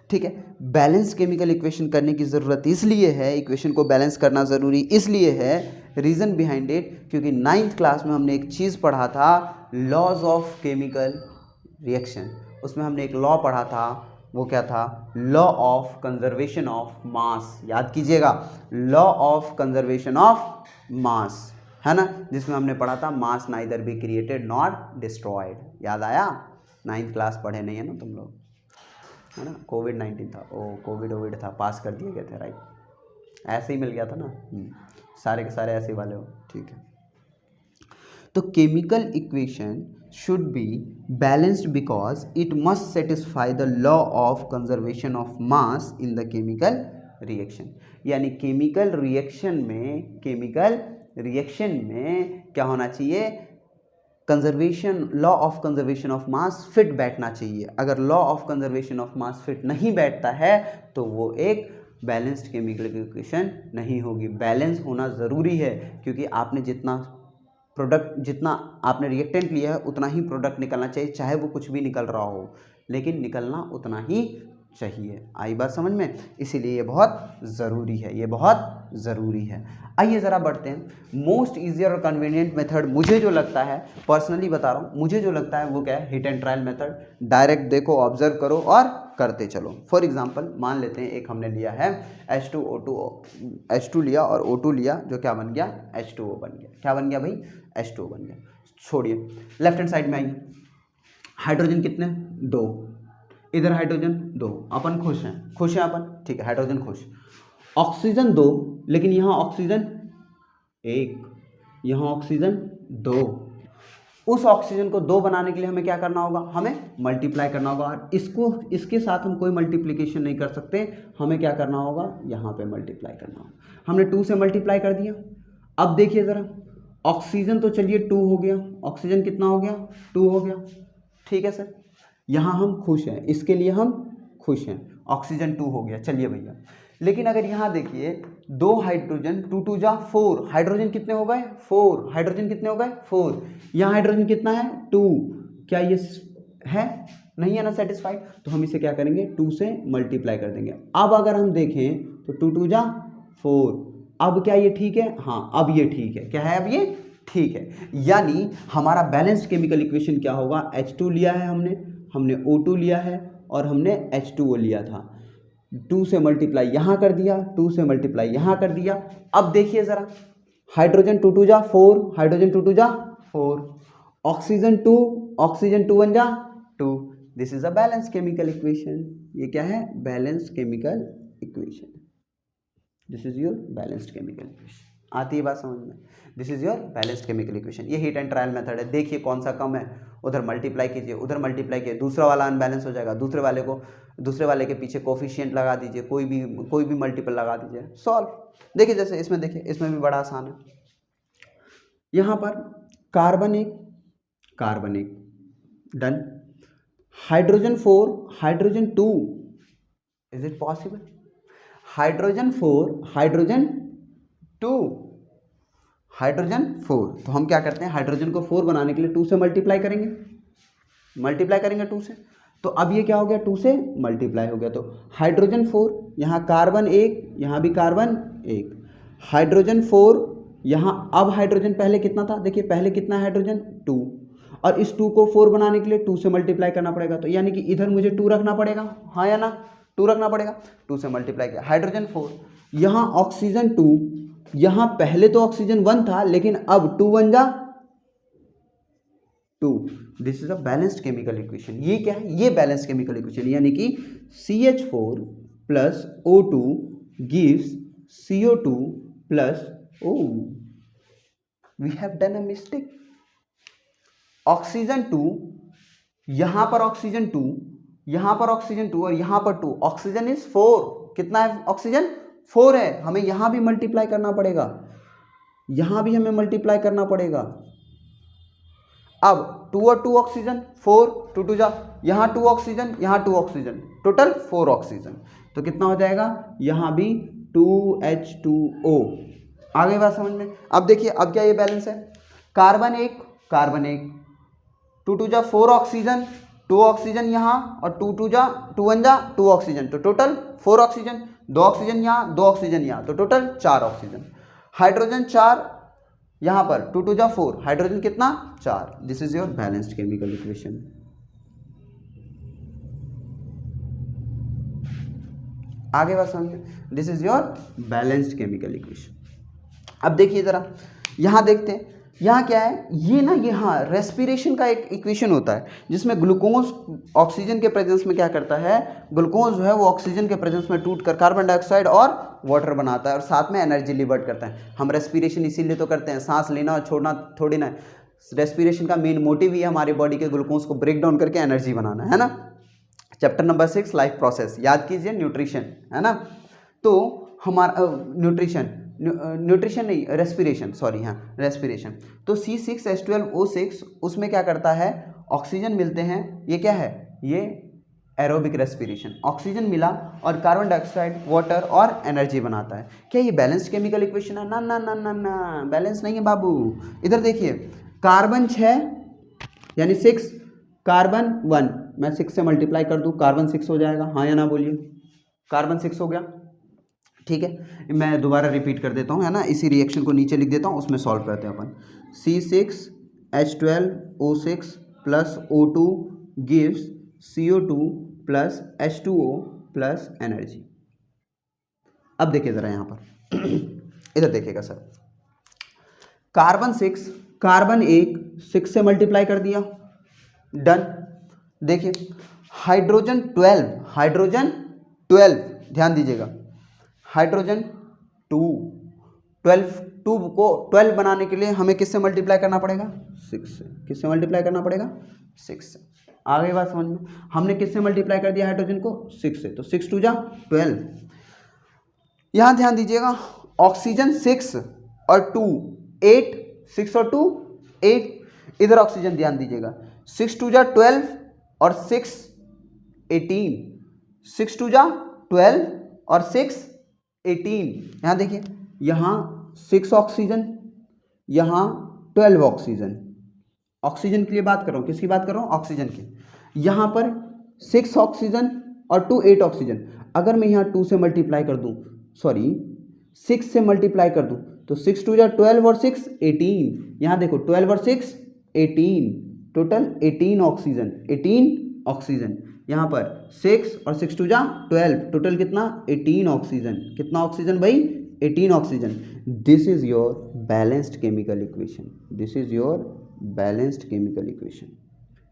ठीक है। बैलेंस केमिकल इक्वेशन करने की ज़रूरत इसलिए है, इक्वेशन को बैलेंस करना ज़रूरी इसलिए है, रीज़न बिहाइंड इट, क्योंकि 9th क्लास में हमने एक चीज़ पढ़ा था, लॉज ऑफ केमिकल रिएक्शन। उसमें हमने एक लॉ पढ़ा था, वो क्या था, law of conservation of mass. याद कीजिएगा, law of conservation of mass, है ना, जिसमें हमने पढ़ा था mass neither be created not destroyed. याद आया, 9th क्लास पढ़े नहीं है ना तुम लोग, है ना। कोविड-19 था, ओ कोविड था, पास कर दिए गए थे, राइट, ऐसे ही मिल गया था ना, सारे के सारे ऐसे वाले हो, ठीक है। तो chemical equation should be balanced because it must satisfy the law of conservation of mass in the chemical reaction। यानी केमिकल रिएक्शन में क्या होना चाहिए, conservation, law of conservation of mass fit बैठना चाहिए। अगर law of conservation of mass fit नहीं बैठता है तो वो एक बैलेंस्ड केमिकल इक्वेशन नहीं होगी। बैलेंस होना ज़रूरी है, क्योंकि आपने जितना आपने रिएक्टेंट लिया है उतना ही प्रोडक्ट निकलना चाहिए, चाहे वो कुछ भी निकल रहा हो, लेकिन निकलना उतना ही चाहिए। आई बात समझ में, इसीलिए ये बहुत ज़रूरी है, ये बहुत ज़रूरी है। आइए ज़रा बढ़ते हैं। मोस्ट ईजियर और कन्वीनियंट मेथड मुझे जो लगता है, पर्सनली बता रहा हूँ, मुझे जो लगता है वो क्या है, hit and trial method. Direct देखो, ऑब्जर्व करो और करते चलो। फॉर एग्जांपल मान लेते हैं एक हमने लिया है H2 लिया और O2 लिया, जो क्या बन गया, H2O बन गया। क्या बन गया भाई, H2O बन गया। छोड़िए, लेफ्ट हैंड साइड में आइए, हाइड्रोजन कितने, 2, इधर हाइड्रोजन 2, अपन खुश हैं अपन, ठीक है, हाइड्रोजन खुश। ऑक्सीजन 2, लेकिन यहाँ ऑक्सीजन 1, यहाँ ऑक्सीजन 2। उस ऑक्सीजन को 2 बनाने के लिए हमें क्या करना होगा, हमें मल्टीप्लाई करना होगा। और इसके साथ हम कोई मल्टीप्लिकेशन नहीं कर सकते, हमें क्या करना होगा, यहाँ पे मल्टीप्लाई करना होगा। हमने 2 से मल्टीप्लाई कर दिया। अब देखिए ज़रा, ऑक्सीजन तो चलिए 2 हो गया, ऑक्सीजन कितना हो गया, 2 हो गया, ठीक है सर। यहाँ हम खुश हैं, इसके लिए हम खुश हैं, ऑक्सीजन 2 हो गया, चलिए भैया। लेकिन अगर यहाँ देखिए 2 हाइड्रोजन, 2 2 जा 4, हाइड्रोजन कितने हो गए, 4, हाइड्रोजन कितने हो गए, 4। यहाँ हाइड्रोजन कितना है, 2। क्या ये है, नहीं है ना सेटिस्फाइड, तो हम इसे क्या करेंगे, 2 से मल्टीप्लाई कर देंगे। अब अगर हम देखें तो 2 2 जा 4, अब क्या ये ठीक है, हाँ अब ये ठीक है, क्या है, अब ये ठीक है। यानी हमारा बैलेंस्ड केमिकल इक्वेशन क्या होगा, H2 लिया है हमने O2 लिया है और हमने H2O लिया था। 2 से मल्टीप्लाई यहाँ कर दिया, 2 से मल्टीप्लाई यहाँ कर दिया। अब देखिए ज़रा, हाइड्रोजन 2 2 जा 4, हाइड्रोजन 2 2 जा 4, ऑक्सीजन 2, ऑक्सीजन 2 1 जा 2। This is a balance chemical equation. ये क्या है, balance chemical equation. This is your balanced chemical equation. आती है बात समझ में, this is your balanced chemical equation. ये हिट एंड ट्रायल मेथड है। देखिए कौन सा कम है, उधर मल्टीप्लाई कीजिए, उधर मल्टीप्लाई कीजिए, दूसरा वाला अनबैलेंस हो जाएगा, दूसरे वाले के पीछे कोफिशिएंट लगा दीजिए, कोई भी मल्टीपल लगा दीजिए, सॉल्व। देखिए जैसे इसमें, देखिए इसमें भी बड़ा आसान है। यहाँ पर carbon 1 done, hydrogen 4 hydrogen 2, is it possible, hydrogen 4 hydrogen 2, hydrogen 4। तो हम क्या करते हैं, हाइड्रोजन को 4 बनाने के लिए 2 से मल्टीप्लाई करेंगे 2 से। तो अब ये क्या हो गया, 2 से मल्टीप्लाई हो गया, तो हाइड्रोजन 4, यहाँ कार्बन 1, यहाँ भी कार्बन 1, हाइड्रोजन 4 यहाँ। अब हाइड्रोजन पहले कितना था, देखिए पहले कितना हाइड्रोजन 2, और इस 2 को 4 बनाने के लिए 2 से मल्टीप्लाई करना पड़ेगा, तो यानी कि इधर मुझे 2 रखना पड़ेगा, हाँ या ना, 2 रखना पड़ेगा। 2 से मल्टीप्लाई किया, हाइड्रोजन 4, यहाँ ऑक्सीजन 2, यहाँ पहले तो ऑक्सीजन 1 था, लेकिन अब 2 1 जा 2। This is a balanced chemical equation. ये क्या है, ये बैलेंस्ड केमिकल इक्वेशन, यानी कि CH4 plus O2 gives CO2 plus O। We have done a mistake. Oxygen 2, यहाँ पर ऑक्सीजन 2, यहाँ पर ऑक्सीजन 2 और यहाँ पर 2, ऑक्सीजन इज 4। कितना है ऑक्सीजन, 4 है, हमें यहाँ भी मल्टीप्लाई करना पड़ेगा। यहाँ भी हमें मल्टीप्लाई करना पड़ेगा। अब 2 और 2 ऑक्सीजन 4, 2 2 जा, यहाँ 2 ऑक्सीजन, यहाँ 2 ऑक्सीजन, टोटल 4 ऑक्सीजन। तो कितना हो जाएगा, यहाँ भी 2H2O। आ गई बात समझ में। अब देखिए अब क्या ये बैलेंस है, कार्बन एक, 2 2 जा 4 ऑक्सीजन, 2 ऑक्सीजन यहाँ, और 2 2 जा 2 1 जा 2 ऑक्सीजन, तो टोटल 4 ऑक्सीजन, 2 ऑक्सीजन यहाँ, 2 ऑक्सीजन यहाँ, तो टोटल 4 ऑक्सीजन। हाइड्रोजन 4 यहाँ पर, 2 2 जा 4, हाइड्रोजन कितना 4। This is your balanced chemical equation. आगे बात समझिए, this is your balanced chemical equation. अब देखिए जरा यहाँ देखते हैं, यहाँ क्या है, ये ना ये हाँ रेस्पिरेशन का एक इक्वेशन होता है जिसमें ग्लूकोज ऑक्सीजन के प्रेजेंस में क्या करता है, ग्लूकोज जो है वो ऑक्सीजन के प्रेजेंस में टूटकर कार्बन डाइऑक्साइड और वाटर बनाता है और साथ में एनर्जी लिबर्ट करता है। हम रेस्पिरेशन इसीलिए तो करते हैं, सांस लेना और छोड़ना थोड़ी ना। रेस्पिरेशन का मेन मोटिव ही है हमारी बॉडी के ग्लूकोज को ब्रेक डाउन करके एनर्जी बनाना, है ना। चैप्टर नंबर 6 लाइफ प्रोसेस, याद कीजिए न्यूट्रिशन, है ना। तो हमारा न्यूट्रिशन नहीं, रेस्पिरेशन, सॉरी, हाँ रेस्पिरेशन। तो C6H12O6 उसमें क्या करता है, ऑक्सीजन मिलते हैं, ये क्या है, ये एरोबिक रेस्पिरेशन, ऑक्सीजन मिला और कार्बन डाइऑक्साइड वाटर और एनर्जी बनाता है। क्या ये बैलेंस्ड केमिकल इक्वेशन है? ना ना ना ना ना, बैलेंस नहीं है बाबू। इधर देखिए, कार्बन 6 यानी 6, कार्बन 1, मैं 6 से मल्टीप्लाई कर दूं, कार्बन 6 हो जाएगा, हाँ या ना बोलिए, कार्बन 6 हो गया, ठीक है। मैं दोबारा रिपीट कर देता हूँ, है ना, इसी रिएक्शन को नीचे लिख देता हूँ, उसमें सॉल्व करते हैं अपन। C6H12O6 plus O2 gives CO2 plus H2O plus energy. अब देखिए ज़रा यहाँ पर इधर देखिएगा सर, कार्बन 6, कार्बन 1 6 से मल्टीप्लाई कर दिया, डन। देखिए हाइड्रोजन 12, हाइड्रोजन 12, ध्यान दीजिएगा, हाइड्रोजन 12 को 12 बनाने के लिए हमें किससे मल्टीप्लाई करना पड़ेगा, 6 से। किससे मल्टीप्लाई करना पड़ेगा, 6 से। आ गई बात समझ में। हमने किससे मल्टीप्लाई कर दिया हाइड्रोजन को, 6 से, तो 6 2 जा 12। यहाँ ध्यान दीजिएगा, ऑक्सीजन 6 और 2 8, 6 और 2 8। इधर ऑक्सीजन ध्यान दीजिएगा, 6 2 जा 12 और 6 18, 6 2 जा 12 और 6 18। यहाँ देखिए, यहाँ 6 ऑक्सीजन, यहाँ 12 ऑक्सीजन। ऑक्सीजन के लिए बात कर रहा हूँ, किसकी बात कर रहा हूँ, ऑक्सीजन की। यहाँ पर 6 ऑक्सीजन और 2 8 ऑक्सीजन। अगर मैं यहाँ 2 से मल्टीप्लाई कर दूँ, सॉरी 6 से मल्टीप्लाई कर दूँ, तो 6 2 जा 12 और 6 18। यहाँ देखो 12 और 6 18, टोटल 18 ऑक्सीजन, 18 ऑक्सीजन। यहाँ पर 6 और 6 2 जा 12, टोटल कितना, 18 ऑक्सीजन। कितना ऑक्सीजन भाई, 18 oxygen. This is your balanced chemical equation, this is your balanced chemical equation.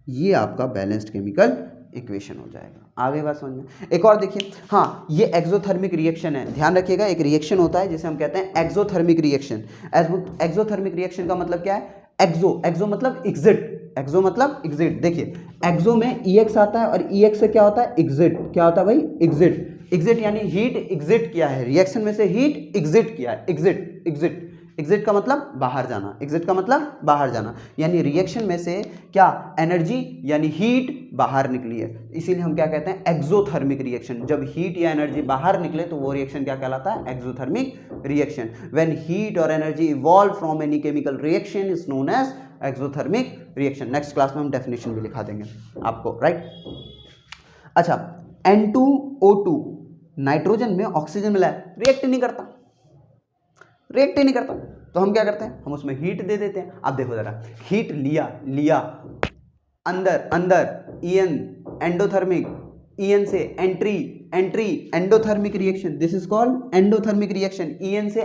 ये आपका बैलेंस्ड केमिकल इक्वेशन हो जाएगा। आगे बात समझ में। एक और देखिए, हाँ ये एक्सोथर्मिक रिएक्शन है, ध्यान रखिएगा। एक रिएक्शन होता है जिसे हम कहते हैं एक्सोथर्मिक रिएक्शन। एक्सोथर्मिक रिएक्शन का मतलब क्या है, एक्सो मतलब एग्जिट, एक्सो मतलब एग्जिट। देखिए एक्सो में EX आता है और EX से क्या होता है, एग्जिट। क्या होता है भाई, एग्जिट। एग्जिट यानी हीट एग्जिट किया है, रिएक्शन में से हीट एग्जिट किया है, एग्जिट। एग्जिट एग्जिट का मतलब बाहर जाना, एग्जिट का मतलब बाहर जाना, यानी रिएक्शन में से क्या, एनर्जी यानी हीट बाहर निकली है, इसीलिए हम क्या कहते हैं, एक्सोथर्मिक रिएक्शन। जब हीट या एनर्जी बाहर निकले तो वो रिएक्शन क्या कहलाता है, एक्सोथर्मिक रिएक्शन। व्हेन हीट और energy evolve from any chemical reaction is known as exothermic reaction. Next class में हम डेफिनेशन भी लिखा देंगे आपको, राइट। अच्छा, N2O2 नाइट्रोजन में ऑक्सीजन मिला है, रिएक्ट नहीं करता, रिएक्ट ही नहीं करता, तो हम क्या करते हैं, हम उसमें हीट दे देते हैं। आप देखो जरा, हीट लिया अंदर EN एंडोथर्मिक, EN से entry endothermic reaction, this is called endothermic reaction. EN से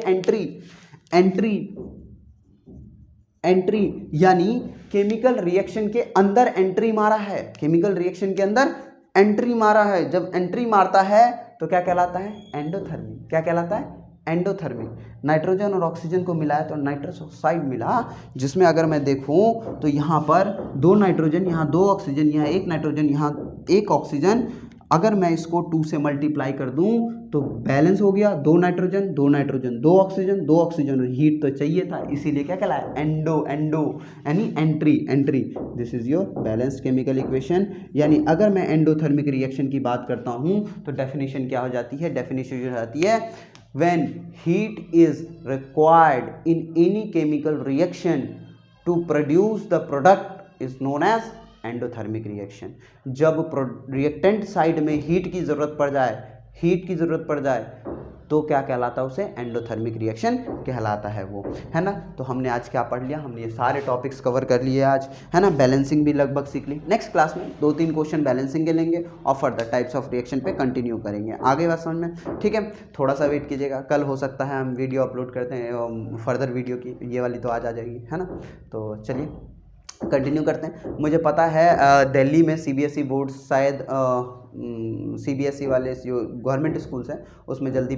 एंट्री यानी केमिकल रिएक्शन के अंदर एंट्री मारा है, केमिकल रिएक्शन के अंदर एंट्री मारा है। जब एंट्री मारता है तो क्या कहलाता है, एंडोथर्मिक। क्या कहलाता है, एंडोथर्मिक। नाइट्रोजन और ऑक्सीजन को मिलाया तो नाइट्रस ऑक्साइड मिला, जिसमें अगर मैं देखूं तो यहाँ पर 2 नाइट्रोजन, यहाँ 2 ऑक्सीजन, यहाँ 1 नाइट्रोजन, यहाँ 1 ऑक्सीजन, अगर मैं इसको 2 से मल्टीप्लाई कर दूं तो बैलेंस हो गया, 2 नाइट्रोजन 2 नाइट्रोजन 2 ऑक्सीजन 2 ऑक्सीजन, और हीट तो चाहिए था, इसीलिए क्या कहलाया, एंडो यानी entry. This is your balanced chemical equation. यानी अगर मैं एंडोथर्मिक रिएक्शन की बात करता हूं तो डेफिनेशन क्या हो जाती है, डेफिनेशन हो जाती है when heat is required in any chemical reaction to produce the product is known as endothermic reaction. जब रिएक्टेंट साइड में हीट की ज़रूरत पड़ जाए तो क्या कहलाता है, उसे एंडोथर्मिक रिएक्शन कहलाता है वो, है ना। तो हमने आज क्या पढ़ लिया, हमने ये सारे टॉपिक्स कवर कर लिए आज, है ना। बैलेंसिंग भी लगभग सीख ली। नेक्स्ट क्लास में 2-3 क्वेश्चन बैलेंसिंग के लेंगे और फर्दर टाइप्स ऑफ रिएक्शन पे कंटिन्यू करेंगे। आगे बात समझ में, ठीक है। थोड़ा सा वेट कीजिएगा, कल हो सकता है हम वीडियो अपलोड करते हैं फर्दर वीडियो की, ये वाली तो आज आ जाएगी, है ना। तो चलिए कंटिन्यू करते हैं। मुझे पता है दिल्ली में सीबीएसई बोर्ड शायद सीबीएसई वाले जो गवर्नमेंट स्कूल्स हैं उसमें जल्दी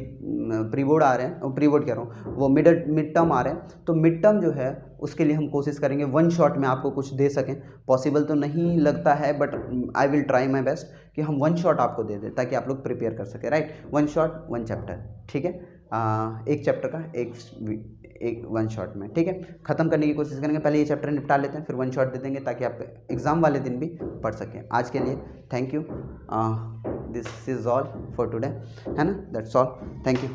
प्री बोर्ड आ रहे हैं, प्री बोर्ड कह रहा हूँ, वो मिड टर्म आ रहे हैं। तो मिड टर्म जो है उसके लिए हम कोशिश करेंगे वन शॉट में आपको कुछ दे सकें। पॉसिबल तो नहीं लगता है but I will try my best कि हम वन शॉट आपको दे दें ताकि आप लोग प्रिपेयर कर सकें, right. One shot one chapter, ठीक है। एक चैप्टर का एक वन शॉट में, ठीक है। ख़त्म करने की कोशिश करेंगे। पहले ये चैप्टर निपटा लेते हैं, फिर वन शॉट दे देंगे ताकि आप एग्ज़ाम वाले दिन भी पढ़ सकें। आज के लिए thank you, this is all for today, है ना। That's all, thank you.